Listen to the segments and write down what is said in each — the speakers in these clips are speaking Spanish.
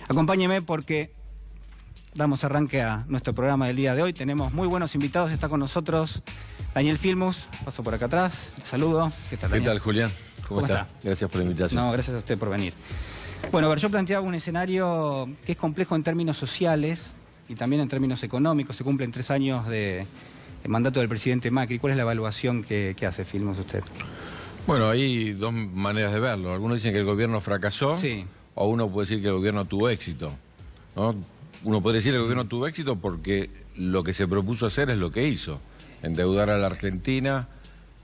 Acompáñeme porque damos arranque a nuestro programa del día de hoy. Tenemos muy buenos invitados. Está con nosotros Daniel Filmus. Paso por acá atrás. Saludo. ¿Qué tal, Daniel? ¿Qué tal, Julián? ¿Cómo está? Gracias por la invitación. No, gracias a usted por venir. Bueno, a ver, yo planteaba un escenario que es complejo en términos sociales y también en términos económicos. Se cumplen 3 años de mandato del presidente Macri. ¿Cuál es la evaluación que hace Filmus usted? Bueno, hay dos maneras de verlo. Algunos dicen que el gobierno fracasó, sí, o uno puede decir que el gobierno tuvo éxito, ¿no? Uno puede decir que el gobierno tuvo éxito porque lo que se propuso hacer es lo que hizo. Endeudar a la Argentina,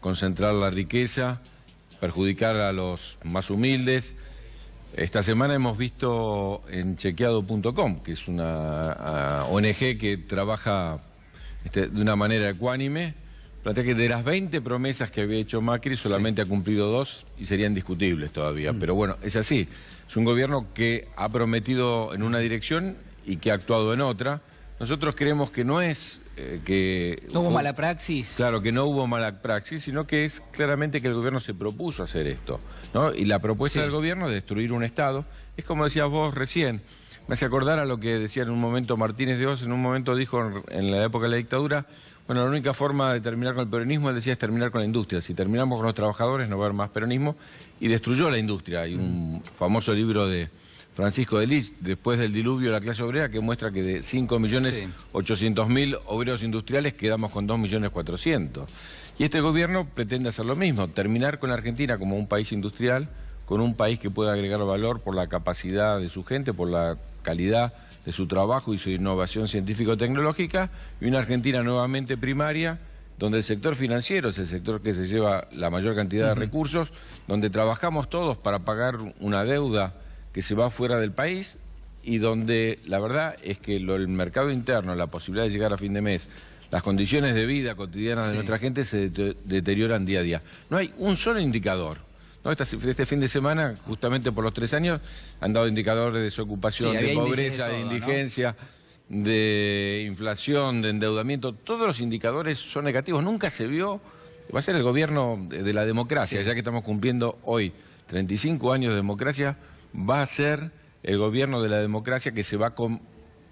concentrar la riqueza, perjudicar a los más humildes. Esta semana hemos visto en chequeado.com, que es una ONG que trabaja de una manera ecuánime, plantea que de las 20 promesas que había hecho Macri solamente ha cumplido 2 y serían discutibles todavía. Pero bueno, es así. Es un gobierno que ha prometido en una dirección y que ha actuado en otra. Nosotros creemos que no es que... ¿No hubo mala praxis? Claro, que no hubo mala praxis, sino que es claramente que el gobierno se propuso hacer esto, ¿no? Y la propuesta del gobierno de destruir un Estado es como decías vos recién. Me hace acordar a lo que decía en un momento Martínez de Hoz. En un momento dijo en la época de la dictadura, bueno, la única forma de terminar con el peronismo, él decía, es terminar con la industria. Si terminamos con los trabajadores no va a haber más peronismo. Y destruyó la industria. Hay un famoso libro de Francisco de Lis, Después del diluvio de la clase obrera, que muestra que de 5.800.000 obreros industriales quedamos con 2.400.000. Y este gobierno pretende hacer lo mismo, terminar con la Argentina como un país industrial, con un país que pueda agregar valor por la capacidad de su gente, por la calidad de su trabajo y su innovación científico-tecnológica, y una Argentina nuevamente primaria, donde el sector financiero es el sector que se lleva la mayor cantidad de recursos, donde trabajamos todos para pagar una deuda que se va fuera del país y donde la verdad es que el mercado interno, la posibilidad de llegar a fin de mes, las condiciones de vida cotidianas de nuestra gente se deterioran día a día. No hay un solo indicador. ¿No? Este fin de semana, justamente por los 3 años, han dado indicadores de desocupación, de pobreza, de indigencia, ¿no? De inflación, de endeudamiento. Todos los indicadores son negativos. Nunca se vio. Va a ser el gobierno de la democracia, ya que estamos cumpliendo hoy 35 años de democracia, va a ser el gobierno de la democracia que se va con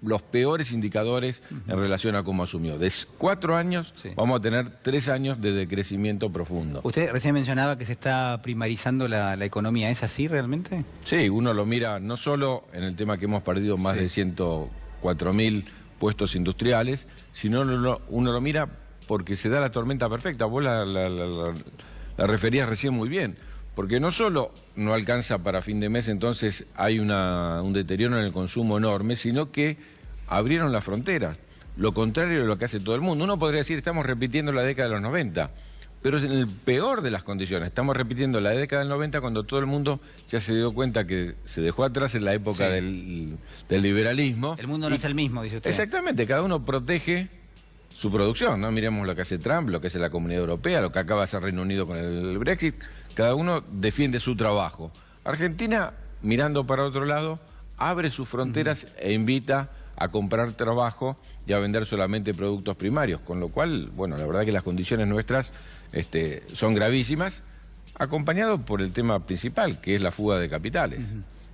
los peores indicadores en relación a cómo asumió. De 4 años vamos a tener 3 años de decrecimiento profundo. Usted recién mencionaba que se está primarizando la economía. ¿Es así realmente? Sí, uno lo mira no solo en el tema que hemos perdido más de 104.000 puestos industriales, sino uno lo mira porque se da la tormenta perfecta. Vos la referías recién muy bien. Porque no solo no alcanza para fin de mes, entonces hay un deterioro en el consumo enorme, sino que abrieron las fronteras. Lo contrario de lo que hace todo el mundo. Uno podría decir, estamos repitiendo la década de los 90, pero es en el peor de las condiciones. Estamos repitiendo la década del 90 cuando todo el mundo ya se dio cuenta que se dejó atrás en la época del liberalismo. El mundo no es el mismo, dice usted. Exactamente, cada uno protege su producción, ¿no? Miremos lo que hace Trump, lo que hace la Comunidad Europea, lo que acaba de hacer Reino Unido con el Brexit. Cada uno defiende su trabajo. Argentina, mirando para otro lado, abre sus fronteras e invita a comprar trabajo y a vender solamente productos primarios. Con lo cual, bueno, la verdad que las condiciones nuestras son gravísimas, acompañado por el tema principal, que es la fuga de capitales,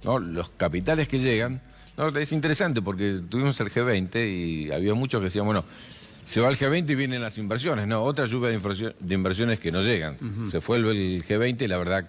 ¿no? Los capitales que llegan, ¿no? Es interesante porque tuvimos el G20 y había muchos que decían, bueno, se va el G20 y vienen las inversiones. No, otra lluvia de inversiones que no llegan. Se fue el G20 y la verdad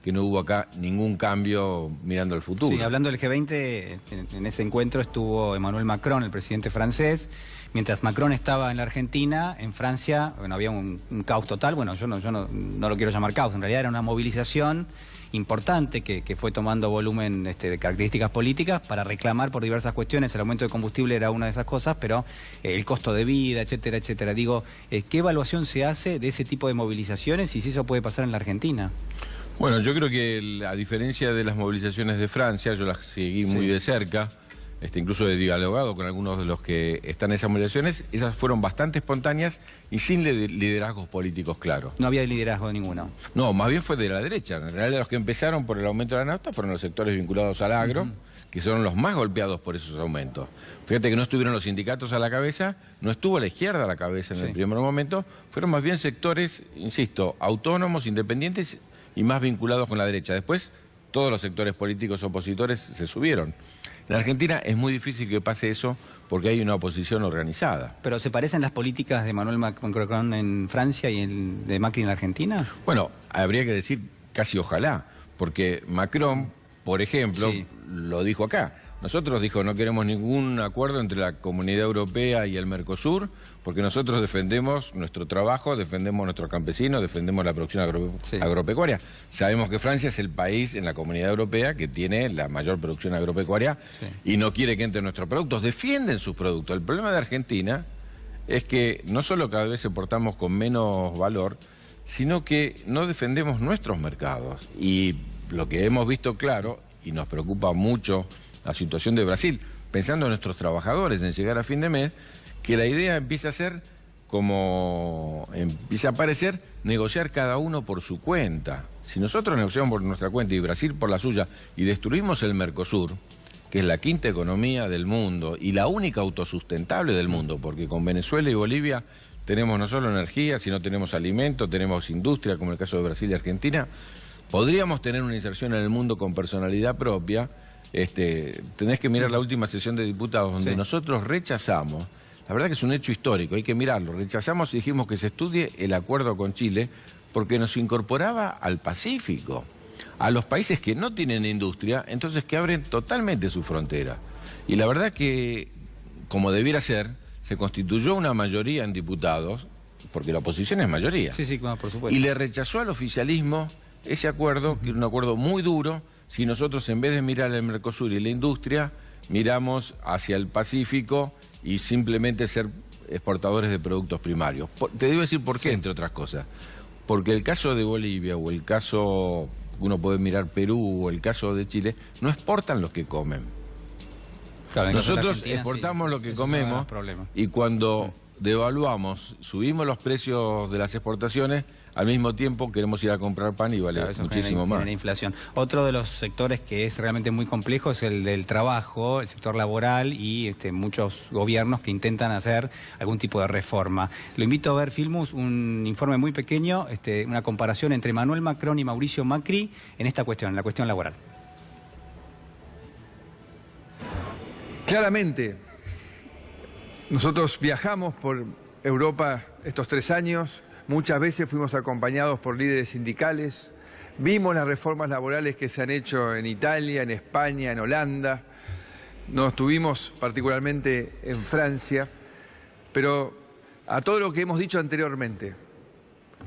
que no hubo acá ningún cambio mirando al futuro. Sí, hablando del G20, en ese encuentro estuvo Emmanuel Macron, el presidente francés. Mientras Macron estaba en la Argentina, en Francia, bueno, había un caos total. Bueno, yo no lo quiero llamar caos, en realidad era una movilización importante que fue tomando volumen de características políticas para reclamar por diversas cuestiones. El aumento de combustible era una de esas cosas, pero el costo de vida, etcétera, etcétera. Digo, ¿qué evaluación se hace de ese tipo de movilizaciones y si eso puede pasar en la Argentina? Bueno, yo creo que a diferencia de las movilizaciones de Francia, yo las seguí muy de cerca, incluso he dialogado con algunos de los que están en esas movilizaciones, esas fueron bastante espontáneas y sin liderazgos políticos claros. No había liderazgo ninguno. No, más bien fue de la derecha. En realidad los que empezaron por el aumento de la nafta fueron los sectores vinculados al agro, que son los más golpeados por esos aumentos. Fíjate que no estuvieron los sindicatos a la cabeza, no estuvo la izquierda a la cabeza en el primer momento, fueron más bien sectores, insisto, autónomos, independientes y más vinculados con la derecha. Después todos los sectores políticos opositores se subieron. En Argentina es muy difícil que pase eso porque hay una oposición organizada. ¿Pero se parecen las políticas de Emmanuel Macron en Francia y de Macri en la Argentina? Bueno, habría que decir casi ojalá, porque Macron, por ejemplo, Sí. lo dijo acá. Nosotros dijo, no queremos ningún acuerdo entre la Comunidad Europea y el Mercosur, porque nosotros defendemos nuestro trabajo, defendemos nuestros campesinos, defendemos la producción Sí. agropecuaria. Sabemos que Francia es el país en la Comunidad Europea que tiene la mayor producción agropecuaria y no quiere que entren nuestros productos. Defienden sus productos. El problema de Argentina es que no solo cada vez exportamos con menos valor, sino que no defendemos nuestros mercados. Y lo que hemos visto claro, y nos preocupa mucho la situación de Brasil, pensando en nuestros trabajadores, en llegar a fin de mes, que la idea empieza a ser, como empieza a parecer, negociar cada uno por su cuenta. Si nosotros negociamos por nuestra cuenta y Brasil por la suya, y destruimos el Mercosur, que es la quinta economía del mundo y la única autosustentable del mundo, porque con Venezuela y Bolivia tenemos no solo energía, sino tenemos alimento, tenemos industria, como el caso de Brasil y Argentina, podríamos tener una inserción en el mundo con personalidad propia. Tenés que mirar la última sesión de diputados donde nosotros rechazamos, la verdad que es un hecho histórico, hay que mirarlo, rechazamos y dijimos que se estudie el acuerdo con Chile porque nos incorporaba al Pacífico, a los países que no tienen industria, entonces que abren totalmente su frontera. Y la verdad que, como debiera ser, se constituyó una mayoría en diputados, porque la oposición es mayoría. Sí, sí, por supuesto. Y le rechazó al oficialismo ese acuerdo, que era un acuerdo muy duro, si nosotros en vez de mirar el Mercosur y la industria, miramos hacia el Pacífico y simplemente ser exportadores de productos primarios. Te debo decir por qué, entre otras cosas. Porque el caso de Bolivia o el caso, uno puede mirar Perú o el caso de Chile, no exportan lo que comen. Claro, nosotros exportamos lo que comemos y cuando devaluamos, subimos los precios de las exportaciones, al mismo tiempo queremos ir a comprar pan y vale muchísimo más. Genera inflación. Otro de los sectores que es realmente muy complejo es el del trabajo, el sector laboral y muchos gobiernos que intentan hacer algún tipo de reforma. Lo invito a ver, Filmus, un informe muy pequeño, una comparación entre Emmanuel Macron y Mauricio Macri en esta cuestión, en la cuestión laboral. Claramente, nosotros viajamos por Europa estos 3 años, muchas veces fuimos acompañados por líderes sindicales, vimos las reformas laborales que se han hecho en Italia, en España, en Holanda, nos estuvimos particularmente en Francia, pero a todo lo que hemos dicho anteriormente,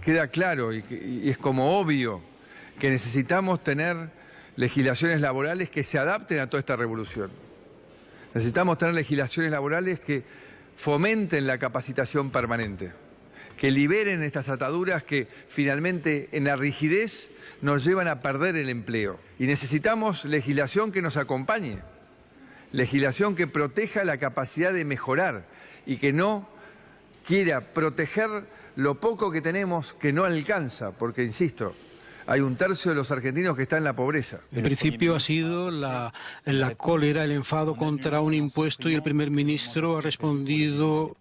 queda claro y es como obvio que necesitamos tener legislaciones laborales que se adapten a toda esta revolución. Necesitamos tener legislaciones laborales que fomenten la capacitación permanente, que liberen estas ataduras que finalmente en la rigidez nos llevan a perder el empleo. Y necesitamos legislación que nos acompañe, legislación que proteja la capacidad de mejorar y que no quiera proteger lo poco que tenemos que no alcanza, porque insisto, hay 1/3 de los argentinos que están en la pobreza. En principio ha sido la cólera, el enfado contra un impuesto y el primer ministro ha respondido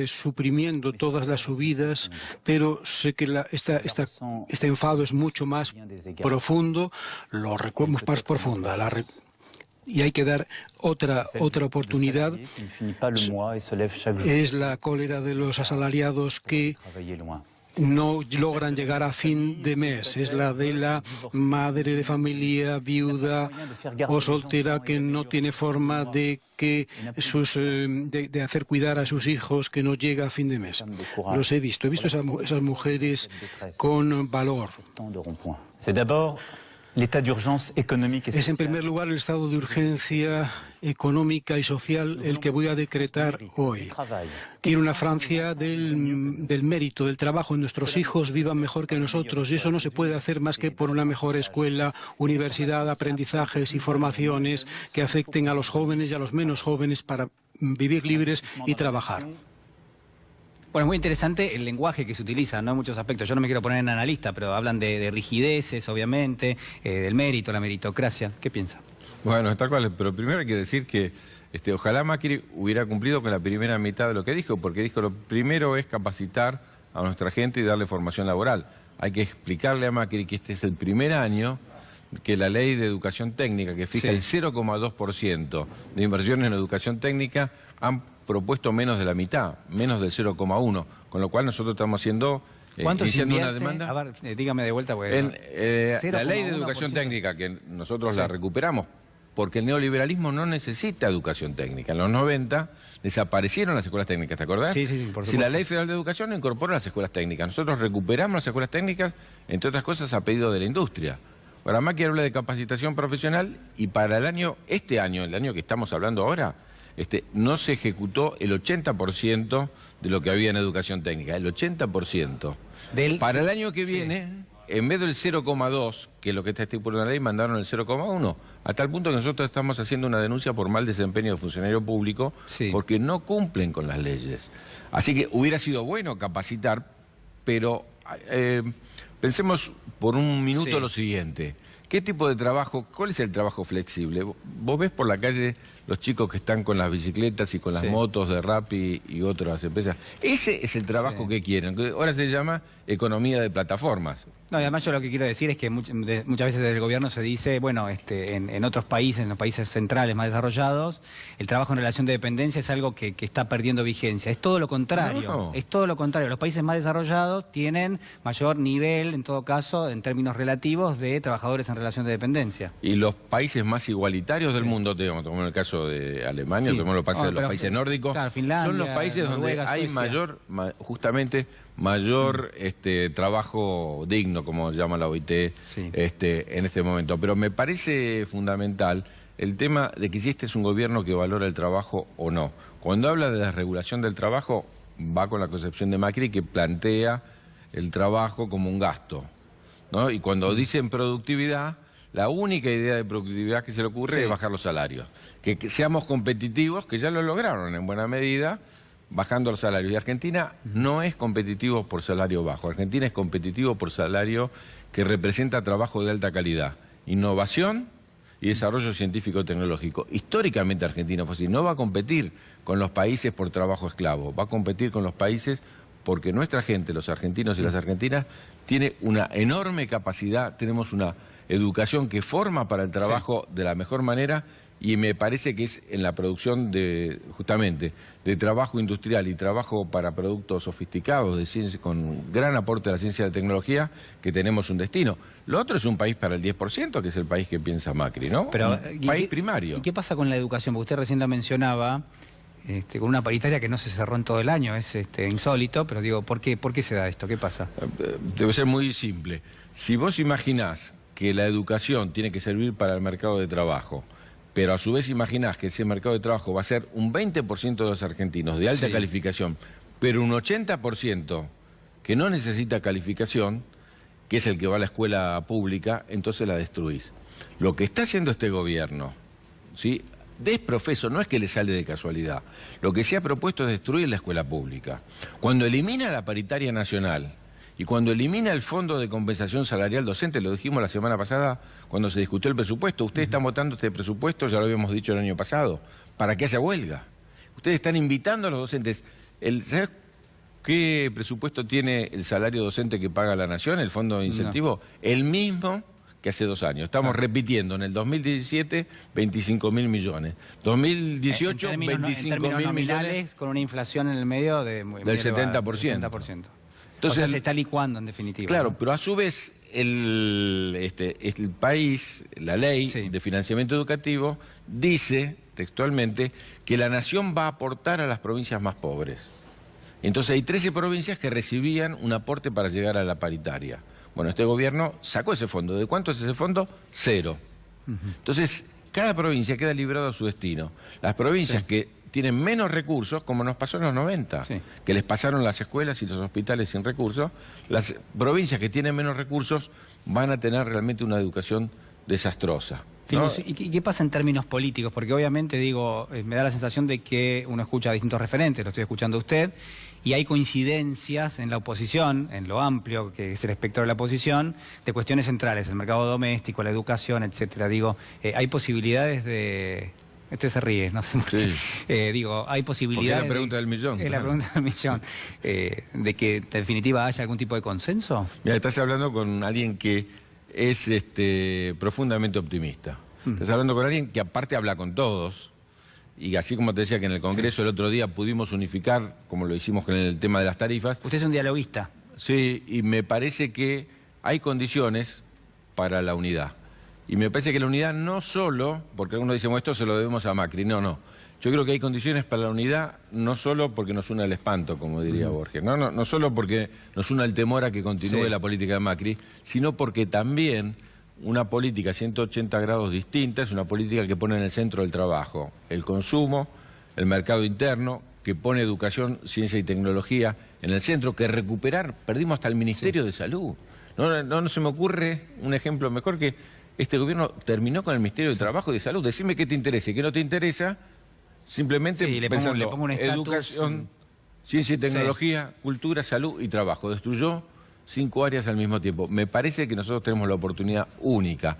suprimiendo todas las subidas, pero sé que este enfado es mucho más profundo, más profunda. Y hay que dar otra oportunidad. Es la cólera de los asalariados que no logran llegar a fin de mes. Es la de la madre de familia, viuda o soltera que no tiene forma de hacer cuidar a sus hijos, que no llega a fin de mes. Los he visto esas mujeres con valor. Es en primer lugar el estado de urgencia económica y social el que voy a decretar hoy. Quiero una Francia del mérito, del trabajo. Nuestros hijos vivan mejor que nosotros y eso no se puede hacer más que por una mejor escuela, universidad, aprendizajes y formaciones que afecten a los jóvenes y a los menos jóvenes para vivir libres y trabajar. Bueno, es muy interesante el lenguaje que se utiliza, ¿no? En muchos aspectos. Yo no me quiero poner en analista, pero hablan de rigideces, obviamente, del mérito, la meritocracia. ¿Qué piensa? Bueno, está cual, pero primero hay que decir que ojalá Macri hubiera cumplido con la primera mitad de lo que dijo, porque dijo lo primero es capacitar a nuestra gente y darle formación laboral. Hay que explicarle a Macri que este es el primer año que la ley de educación técnica, que fija el 0,2% de inversión en educación técnica, han propuesto menos de la mitad, menos del 0,1%, con lo cual nosotros estamos haciendo... ¿Cuánto se iniciando invierte? una demanda. A ver, dígame de vuelta. La ley de educación técnica, que nosotros la recuperamos, porque el neoliberalismo no necesita educación técnica. En los 90 desaparecieron las escuelas técnicas, ¿te acordás? Sí, por supuesto. Si la Ley Federal de Educación incorpora las escuelas técnicas, nosotros recuperamos las escuelas técnicas, entre otras cosas, a pedido de la industria. Ahora, Macri habla de capacitación profesional y para el año que estamos hablando ahora, no se ejecutó el 80% de lo que había en educación técnica, el 80%. Para el año que viene, en vez del 0,2, que es lo que está estipulado en la ley, mandaron el 0,1, a tal punto que nosotros estamos haciendo una denuncia por mal desempeño de funcionario público, porque no cumplen con las leyes. Así que hubiera sido bueno capacitar, pero pensemos por un minuto lo siguiente. ¿Qué tipo de trabajo, cuál es el trabajo flexible? Vos ves por la calle los chicos que están con las bicicletas y con las motos de Rappi y otras empresas. Ese es el trabajo que quieren. Ahora se llama economía de plataformas. No, y además yo lo que quiero decir es que muchas veces desde el gobierno se dice, bueno, en otros países, en los países centrales más desarrollados, el trabajo en relación de dependencia es algo que está perdiendo vigencia. Es todo lo contrario. Es todo lo contrario. Los países más desarrollados tienen mayor nivel, en todo caso, en términos relativos, de trabajadores en relación de dependencia. Y los países más igualitarios del mundo, como en el caso de Alemania, tenemos los países de los países nórdicos, Finlandia, son los países Noruega, donde hay mayor trabajo digno, como llama la OIT en este momento. Pero me parece fundamental el tema de que si este es un gobierno que valora el trabajo o no. Cuando habla de la regulación del trabajo, va con la concepción de Macri, que plantea el trabajo como un gasto, ¿no? Y cuando dicen productividad, la única idea de productividad que se le ocurre es bajar los salarios. Que seamos competitivos, que ya lo lograron en buena medida, bajando los salarios. Y Argentina no es competitivo por salario bajo. Argentina es competitivo por salario que representa trabajo de alta calidad, innovación y desarrollo científico-tecnológico. Históricamente Argentina fue así. No va a competir con los países por trabajo esclavo. Va a competir con los países porque nuestra gente, los argentinos y las argentinas, tiene una enorme capacidad, tenemos una educación que forma para el trabajo de la mejor manera, y me parece que es en la producción justamente de trabajo industrial y trabajo para productos sofisticados de ciencia, con gran aporte a la ciencia y la tecnología, que tenemos un destino. Lo otro es un país para el 10%, que es el país que piensa Macri, ¿no? Pero, un país primario. ¿Y qué pasa con la educación? Porque usted recién la mencionaba, con una paritaria que no se cerró en todo el año, es insólito, pero digo, ¿por qué se da esto? ¿Qué pasa? Debe ser muy simple. Si vos imaginás que la educación tiene que servir para el mercado de trabajo, pero a su vez imaginás que ese mercado de trabajo va a ser un 20% de los argentinos de alta calificación, pero un 80% que no necesita calificación, que es el que va a la escuela pública, entonces la destruís. Lo que está haciendo este gobierno, ¿sí?, desprofeso, no es que le sale de casualidad. Lo que se ha propuesto es destruir la escuela pública. Cuando elimina la paritaria nacional y cuando elimina el Fondo de Compensación Salarial Docente, lo dijimos la semana pasada cuando se discutió el presupuesto, ustedes están votando este presupuesto, ya lo habíamos dicho el año pasado, para que haya huelga. Ustedes están invitando a los docentes. ¿Sabes qué presupuesto tiene el salario docente que paga la Nación, el Fondo de Incentivo? No. El mismo que hace 2 años. Estamos repitiendo en el 2017 25.000 millones. 2018 25.000 millones. Con una inflación en el medio del 70%. Entonces, o sea, se está licuando en definitiva. Claro, ¿no? pero a su vez el país, la ley de financiamiento educativo, dice textualmente que la Nación va a aportar a las provincias más pobres. Entonces hay 13 provincias que recibían un aporte para llegar a la paritaria. Bueno, este gobierno sacó ese fondo. ¿De cuánto es ese fondo? 0. Entonces, cada provincia queda librada a su destino. Las provincias que tienen menos recursos, como nos pasó en los 90, que les pasaron las escuelas y los hospitales sin recursos, las provincias que tienen menos recursos van a tener realmente una educación desastrosa, ¿no? ¿Y qué pasa en términos políticos? Porque obviamente, digo, me da la sensación de que uno escucha a distintos referentes, lo estoy escuchando a usted, y hay coincidencias en la oposición, en lo amplio que es el espectro de la oposición, de cuestiones centrales, el mercado doméstico, la educación, etcétera. Digo, hay posibilidades de... Este se ríe, no sé por qué. Digo, hay posibilidades... Porque es la pregunta del millón. Es la pregunta del millón. ¿De que en definitiva haya algún tipo de consenso? Mira, estás hablando con alguien que es profundamente optimista. Estás hablando con alguien que aparte habla con todos, y así como te decía que en el Congreso el otro día pudimos unificar, como lo hicimos con el tema de las tarifas. Usted es un dialoguista. Sí, y me parece que hay condiciones para la unidad. Y me parece que la unidad no solo, porque algunos dicen, bueno, esto se lo debemos a Macri, no. Yo creo que hay condiciones para la unidad no solo porque nos una el espanto, como diría Borges, no solo porque nos una el temor a que continúe la política de Macri, sino porque también una política 180 grados distinta es una política que pone en el centro del trabajo el consumo, el mercado interno, que pone educación, ciencia y tecnología en el centro, que recuperar, perdimos hasta el Ministerio de Salud. No se me ocurre un ejemplo mejor que este gobierno terminó con el Ministerio de Trabajo y de Salud. Decime qué te interesa y qué no te interesa, simplemente le pongo un educación, ciencia y tecnología, cultura, salud y trabajo. Destruyó 5 áreas al mismo tiempo. Me parece que nosotros tenemos la oportunidad única.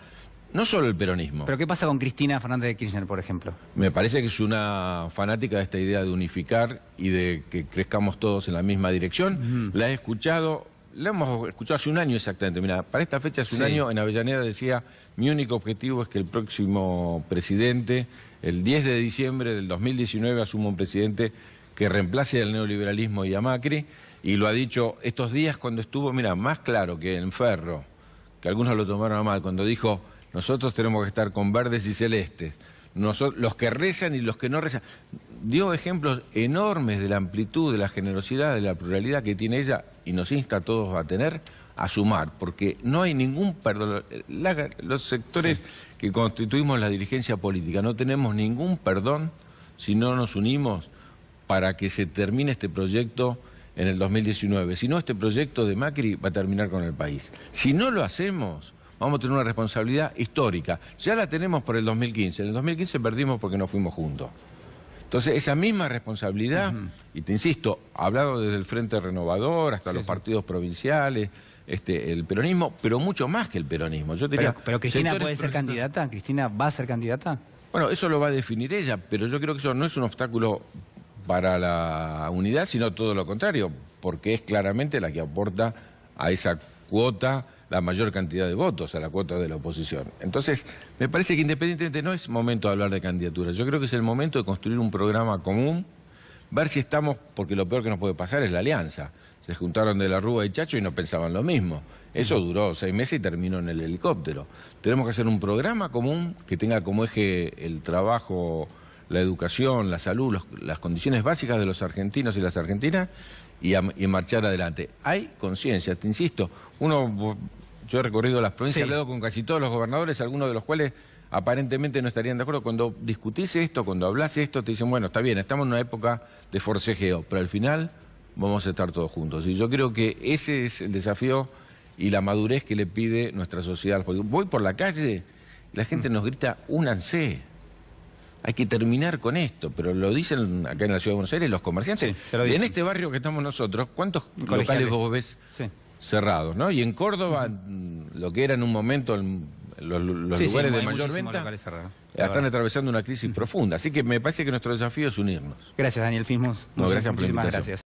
No solo el peronismo. ¿Pero qué pasa con Cristina Fernández de Kirchner, por ejemplo? Me parece que es una fanática de esta idea de unificar y de que crezcamos todos en la misma dirección. La he escuchado, la hemos escuchado hace un año exactamente. Mira, para esta fecha hace un año en Avellaneda decía, mi único objetivo es que el próximo presidente, el 10 de diciembre del 2019, asuma un presidente que reemplace al neoliberalismo y a Macri. Y lo ha dicho estos días cuando estuvo, mira, más claro que en Ferro, que algunos lo tomaron a mal, cuando dijo, nosotros tenemos que estar con verdes y celestes, los que rezan y los que no rezan. Dio ejemplos enormes de la amplitud, de la generosidad, de la pluralidad que tiene ella y nos insta a todos a tener, a sumar, porque no hay ningún perdón. Los sectores que constituimos la dirigencia política no tenemos ningún perdón si no nos unimos para que se termine este proyecto en el 2019. Si no, este proyecto de Macri va a terminar con el país. Si no lo hacemos, vamos a tener una responsabilidad histórica. Ya la tenemos por el 2015. En el 2015 perdimos porque no fuimos juntos. Entonces, esa misma responsabilidad, y te insisto, hablado desde el Frente Renovador hasta los partidos provinciales, el peronismo, pero mucho más que el peronismo. Yo diría, pero Cristina puede ser candidata. ¿Cristina va a ser candidata? Bueno, eso lo va a definir ella, pero yo creo que eso no es un obstáculo para la unidad, sino todo lo contrario, porque es claramente la que aporta a esa cuota la mayor cantidad de votos, a la cuota de la oposición. Entonces, me parece que independientemente no es momento de hablar de candidaturas, yo creo que es el momento de construir un programa común, ver si estamos, porque lo peor que nos puede pasar es la alianza. Se juntaron De la Rúa y Chacho y no pensaban lo mismo. Eso duró 6 meses y terminó en el helicóptero. Tenemos que hacer un programa común que tenga como eje el trabajo, la educación, la salud, las condiciones básicas de los argentinos y las argentinas y marchar adelante. Hay conciencia, te insisto, yo he recorrido las provincias, he hablado con casi todos los gobernadores, algunos de los cuales aparentemente no estarían de acuerdo. Cuando discutís esto, cuando hablas esto, te dicen, bueno, está bien, estamos en una época de forcejeo, pero al final vamos a estar todos juntos. Y yo creo que ese es el desafío y la madurez que le pide nuestra sociedad. Voy por la calle, la gente nos grita, únanse. Hay que terminar con esto, pero lo dicen acá en la Ciudad de Buenos Aires los comerciantes. Y en este barrio que estamos nosotros, ¿cuántos locales vos ves cerrados, ¿no? Y en Córdoba, lo que era en un momento los lugares de mayor venta, están atravesando una crisis profunda. Así que me parece que nuestro desafío es unirnos. Gracias, Daniel Fismos. No, gracias por la invitación. Gracias.